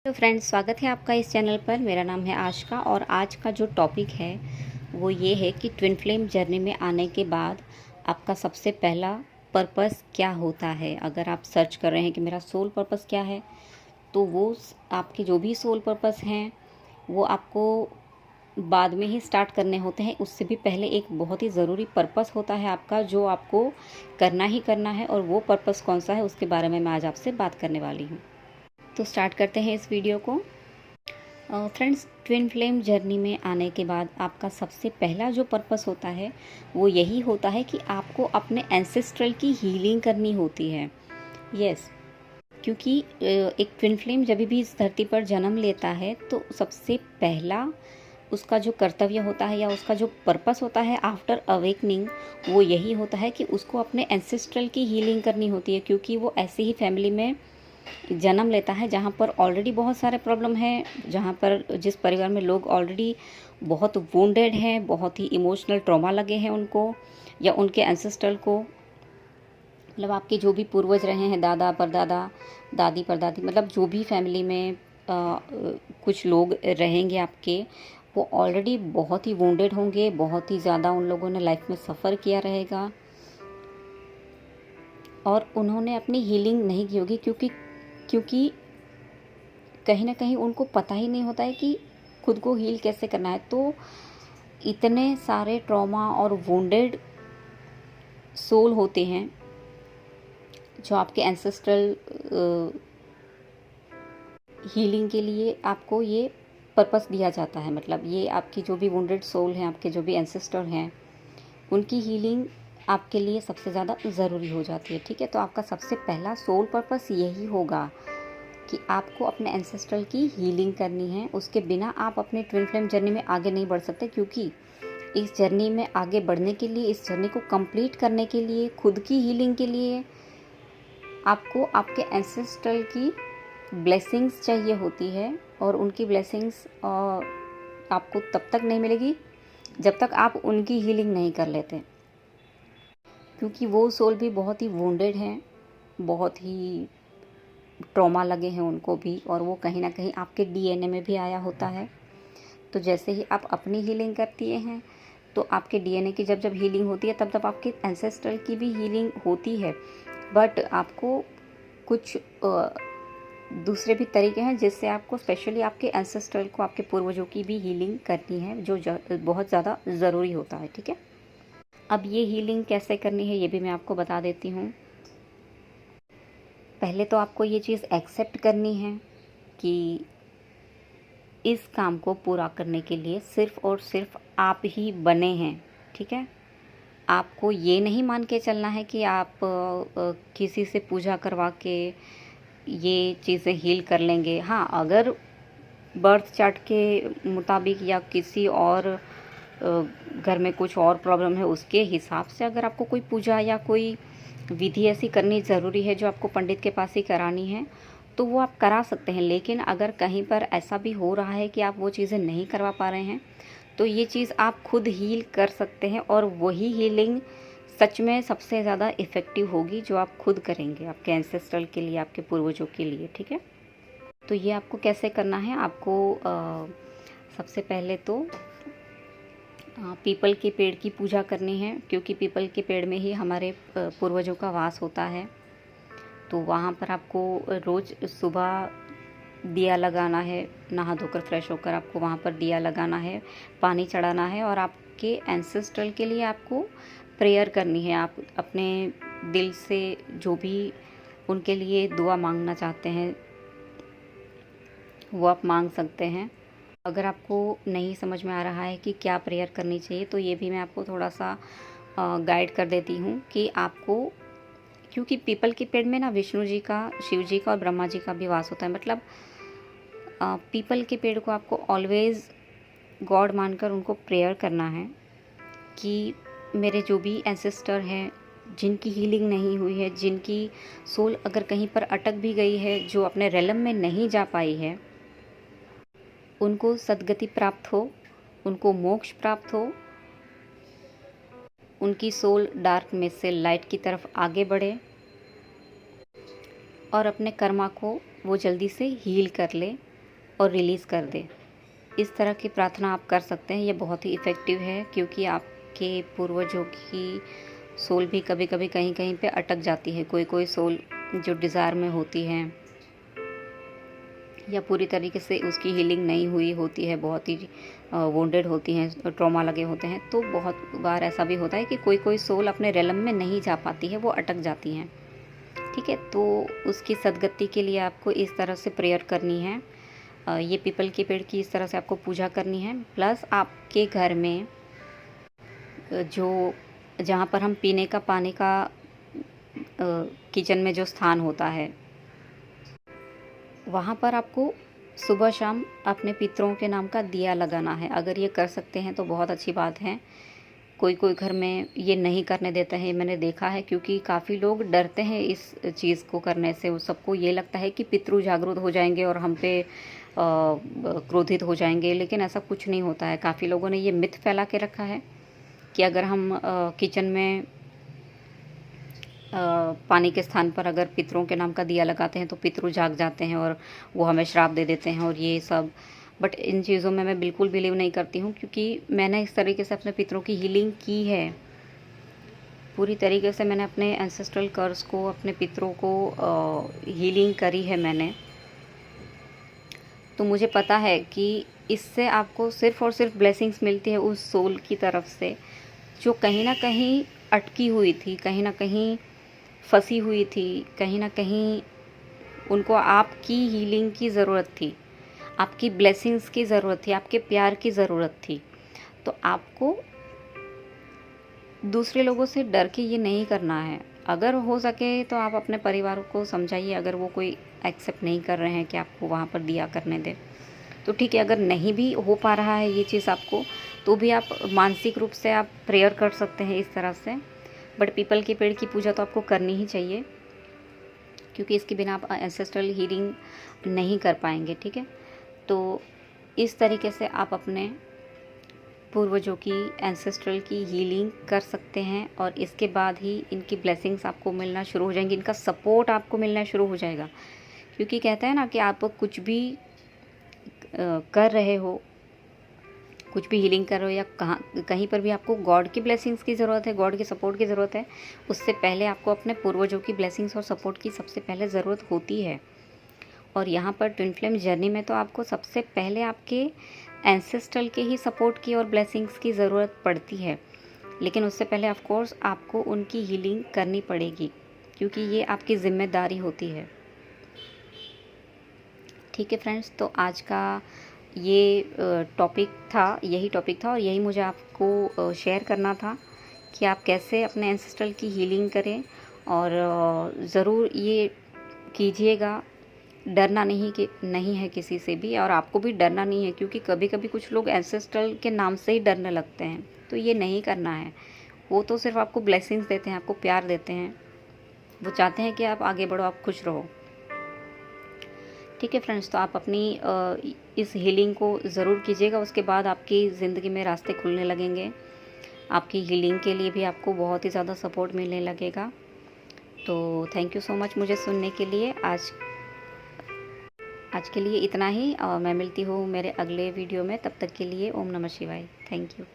तो फ्रेंड्स, स्वागत है आपका इस चैनल पर। मेरा नाम है आशिका और आज का जो टॉपिक है वो ये है कि ट्विन फ्लेम जर्नी में आने के बाद आपका सबसे पहला पर्पस क्या होता है। अगर आप सर्च कर रहे हैं कि मेरा सोल पर्पस क्या है, तो वो आपके जो भी सोल पर्पस हैं वो आपको बाद में ही स्टार्ट करने होते हैं। उससे भी पहले एक बहुत ही ज़रूरी पर्पस होता है आपका, जो आपको करना ही करना है। और वो पर्पस कौन सा है उसके बारे में मैं आज आपसे बात करने वाली हूँ। तो स्टार्ट करते हैं इस वीडियो को। फ्रेंड्स, ट्विन फ्लेम जर्नी में आने के बाद आपका सबसे पहला जो पर्पस होता है वो यही होता है कि आपको अपने एंसेस्ट्रल की हीलिंग करनी होती है। यस, क्योंकि एक ट्विन फ्लेम जब भी इस धरती पर जन्म लेता है तो सबसे पहला उसका जो कर्तव्य होता है या उसका जो पर्पस होता है आफ्टर अवेकनिंग, वो यही होता है कि उसको अपने एंसेस्ट्रल की हीलिंग करनी होती है। क्योंकि वो ऐसी ही फैमिली में जन्म लेता है जहाँ पर ऑलरेडी बहुत सारे प्रॉब्लम हैं, जहाँ पर जिस परिवार में लोग ऑलरेडी बहुत वुंडेड हैं, बहुत ही इमोशनल ट्रॉमा लगे हैं उनको या उनके एंसेस्टर को। मतलब आपके जो भी पूर्वज रहे हैं, दादा परदादा, दादी परदादी, मतलब जो भी फैमिली में कुछ लोग रहेंगे आपके, वो ऑलरेडी बहुत ही वुंडेड होंगे, बहुत ही ज़्यादा उन लोगों ने लाइफ में सफ़र किया रहेगा और उन्होंने अपनी हीलिंग नहीं की होगी। क्योंकि कहीं ना कहीं उनको पता ही नहीं होता है कि खुद को हील कैसे करना है। तो इतने सारे ट्रॉमा और वुंडेड सोल होते हैं जो आपके एंसेस्ट्रल हीलिंग के लिए आपको ये पर्पस दिया जाता है। मतलब ये आपकी जो भी वुंडेड सोल हैं, आपके जो भी एंसेस्टर हैं, उनकी हीलिंग आपके लिए सबसे ज़्यादा ज़रूरी हो जाती है। ठीक है, तो आपका सबसे पहला सोल पर्पस यही होगा कि आपको अपने एंसेस्ट्रल की हीलिंग करनी है। उसके बिना आप अपने ट्विन फ्लेम जर्नी में आगे नहीं बढ़ सकते। क्योंकि इस जर्नी में आगे बढ़ने के लिए, इस जर्नी को कंप्लीट करने के लिए, खुद की हीलिंग के लिए आपको आपके एंसेस्ट्रल की ब्लेसिंग्स चाहिए होती है। और उनकी ब्लेसिंग्स आपको तब तक नहीं मिलेगी जब तक आप उनकी हीलिंग नहीं कर लेते। क्योंकि वो सोल भी बहुत ही वुंडेड हैं, बहुत ही ट्रॉमा लगे हैं उनको भी, और वो कहीं ना कहीं आपके डीएनए में भी आया होता है। तो जैसे ही आप अपनी हीलिंग करती हैं तो आपके डीएनए की जब हीलिंग होती है तब आपके एंसेस्ट्रल की भी हीलिंग होती है। बट आपको कुछ दूसरे भी तरीके हैं जिससे आपको स्पेशली आपके एंसेस्ट्रल को, आपके पूर्वजों की भी हीलिंग करनी है, जो बहुत ज़्यादा ज़रूरी होता है। ठीक है, अब ये हीलिंग कैसे करनी है ये भी मैं आपको बता देती हूँ। पहले तो आपको ये चीज़ एक्सेप्ट करनी है कि इस काम को पूरा करने के लिए सिर्फ़ और सिर्फ आप ही बने हैं। ठीक है, आपको ये नहीं मान के चलना है कि आप किसी से पूजा करवा के ये चीज़ें हील कर लेंगे। हाँ, अगर बर्थ चार्ट के मुताबिक या किसी और घर में कुछ और प्रॉब्लम है उसके हिसाब से अगर आपको कोई पूजा या कोई विधि ऐसी करनी ज़रूरी है जो आपको पंडित के पास ही करानी है, तो वो आप करा सकते हैं। लेकिन अगर कहीं पर ऐसा भी हो रहा है कि आप वो चीज़ें नहीं करवा पा रहे हैं, तो ये चीज़ आप खुद हील कर सकते हैं। और वही हीलिंग सच में सबसे ज़्यादा इफ़ेक्टिव होगी जो आप खुद करेंगे आपके एंसेस्ट्रल के लिए, आपके पूर्वजों के लिए। ठीक है, तो ये आपको कैसे करना है। आपको सबसे पहले तो पीपल के पेड़ की पूजा करनी है। क्योंकि पीपल के पेड़ में ही हमारे पूर्वजों का वास होता है। तो वहाँ पर आपको रोज़ सुबह दिया लगाना है, नहा धोकर फ्रेश होकर आपको वहाँ पर दिया लगाना है, पानी चढ़ाना है और आपके एंसेस्ट्रल के लिए आपको प्रेयर करनी है। आप अपने दिल से जो भी उनके लिए दुआ मांगना चाहते हैं वो आप मांग सकते हैं। अगर आपको नहीं समझ में आ रहा है कि क्या प्रेयर करनी चाहिए, तो ये भी मैं आपको थोड़ा सा गाइड कर देती हूँ कि आपको, क्योंकि पीपल के पेड़ में ना विष्णु जी का, शिव जी का और ब्रह्मा जी का भी वास होता है। मतलब पीपल के पेड़ को आपको ऑलवेज़ गॉड मानकर उनको प्रेयर करना है कि मेरे जो भी एंसेस्टर हैं, जिनकी हीलिंग नहीं हुई है, जिनकी सोल अगर कहीं पर अटक भी गई है, जो अपने रेलम में नहीं जा पाई है, उनको सद्गति प्राप्त हो, उनको मोक्ष प्राप्त हो, उनकी सोल डार्क में से लाइट की तरफ आगे बढ़े और अपने कर्मा को वो जल्दी से हील कर ले। और रिलीज़ कर दे। इस तरह की प्रार्थना आप कर सकते हैं। ये बहुत ही इफ़ेक्टिव है, क्योंकि आपके पूर्वजों की सोल भी कभी कभी कहीं कहीं पे अटक जाती है। कोई कोई सोल जो डिज़ायर में होती है या पूरी तरीके से उसकी हीलिंग नहीं हुई होती है, बहुत ही वोंडेड होती हैं, ट्रॉमा लगे होते हैं, तो बहुत बार ऐसा भी होता है कि कोई कोई सोल अपने रेलम में नहीं जा पाती है, वो अटक जाती हैं। ठीक है, तो उसकी सद्गति के लिए आपको इस तरह से प्रेयर करनी है। ये पीपल के पेड़ की इस तरह से आपको पूजा करनी है। प्लस आपके घर में जो जहाँ पर हम पीने का पानी का किचन में जो स्थान होता है, वहाँ पर आपको सुबह शाम अपने पितरों के नाम का दिया लगाना है। अगर ये कर सकते हैं तो बहुत अच्छी बात है। कोई कोई घर में ये नहीं करने देते हैं, मैंने देखा है, क्योंकि काफ़ी लोग डरते हैं इस चीज़ को करने से। सबको ये लगता है कि पितृ जागरूक हो जाएंगे और हम पे क्रोधित हो जाएंगे, लेकिन ऐसा कुछ नहीं होता है। काफ़ी लोगों ने ये मिथ फैला के रखा है कि अगर हम किचन में पानी के स्थान पर अगर पितरों के नाम का दिया लगाते हैं तो पितृ जाग जाते हैं और वो हमें श्राप दे देते हैं और ये सब। बट इन चीज़ों में मैं बिल्कुल बिलीव नहीं करती हूँ, क्योंकि मैंने इस तरीके से अपने पितरों की हीलिंग की है। पूरी तरीके से मैंने अपने एंसेस्ट्रल कर्स को, अपने पितरों को हीलिंग करी है मैंने। तो मुझे पता है कि इससे आपको सिर्फ़ और सिर्फ ब्लेसिंग्स मिलती है उस सोल की तरफ से जो कहीं ना कहीं अटकी हुई थी, कहीं ना कहीं फंसी हुई थी, कहीं ना कहीं उनको आपकी हीलिंग की ज़रूरत थी, आपकी ब्लेसिंग्स की ज़रूरत थी, आपके प्यार की ज़रूरत थी। तो आपको दूसरे लोगों से डर के ये नहीं करना है। अगर हो सके तो आप अपने परिवार को समझाइए, अगर वो कोई एक्सेप्ट नहीं कर रहे हैं कि आपको वहाँ पर दिया करने दें तो ठीक है। अगर नहीं भी हो पा रहा है ये चीज़ आपको, तो भी आप मानसिक रूप से आप प्रेयर कर सकते हैं इस तरह से। बट पीपल के पेड़ की पूजा तो आपको करनी ही चाहिए, क्योंकि इसके बिना आप एंसेस्ट्रल हीलिंग नहीं कर पाएंगे। ठीक है, तो इस तरीके से आप अपने पूर्वजों की एंसेस्ट्रल की हीलिंग कर सकते हैं और इसके बाद ही इनकी ब्लेसिंग्स आपको मिलना शुरू हो जाएंगी, इनका सपोर्ट आपको मिलना शुरू हो जाएगा। क्योंकि कहते हैं ना कि आप कुछ भी कर रहे हो, कुछ भी हीलिंग कर रहे हो या कहीं पर भी आपको गॉड की ब्लेसिंग्स की ज़रूरत है, गॉड की सपोर्ट की ज़रूरत है, उससे पहले आपको अपने पूर्वजों की ब्लेसिंग्स और सपोर्ट की सबसे पहले ज़रूरत होती है। और यहाँ पर ट्विन फ्लेम जर्नी में तो आपको सबसे पहले आपके एंसेस्ट्रल के ही सपोर्ट की और ब्लेसिंग्स की ज़रूरत पड़ती है, लेकिन उससे पहले ऑफ कोर्स आपको उनकी हीलिंग करनी पड़ेगी, क्योंकि ये आपकी ज़िम्मेदारी होती है। ठीक है फ्रेंड्स, तो आज का ये टॉपिक था, यही टॉपिक था और यही मुझे आपको शेयर करना था कि आप कैसे अपने एंसेस्ट्रल की हीलिंग करें। और ज़रूर ये कीजिएगा, डरना नहीं है किसी से भी, और आपको भी डरना नहीं है, क्योंकि कभी कभी कुछ लोग एंसेस्ट्रल के नाम से ही डरने लगते हैं, तो ये नहीं करना है। वो तो सिर्फ आपको ब्लेसिंग्स देते हैं, आपको प्यार देते हैं, वो चाहते हैं कि आप आगे बढ़ो, आप खुश रहो। ठीक है फ्रेंड्स, तो आप अपनी इस हीलिंग को ज़रूर कीजिएगा, उसके बाद आपकी ज़िंदगी में रास्ते खुलने लगेंगे। आपकी हीलिंग के लिए भी आपको बहुत ही ज़्यादा सपोर्ट मिलने लगेगा। तो थैंक यू सो मच मुझे सुनने के लिए। आज के लिए इतना ही, और मैं मिलती हूँ मेरे अगले वीडियो में। तब तक के लिए ओम नमः शिवाय। Thank you.